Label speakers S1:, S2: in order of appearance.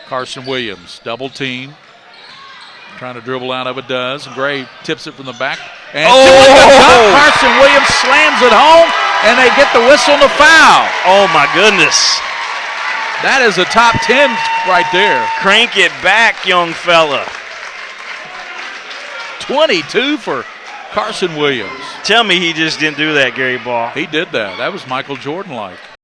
S1: Carson Williams, double team. Trying to dribble out of it, does. Gray tips it from the back. And Carson Williams slams it home, and they get the whistle and the foul.
S2: Oh, my goodness.
S1: That is a top 10 right there.
S2: Crank it back, young fella.
S1: 22 for Carson Williams.
S2: Tell me he just didn't do that, Gary Ball.
S1: He did that. That was Michael Jordan-like.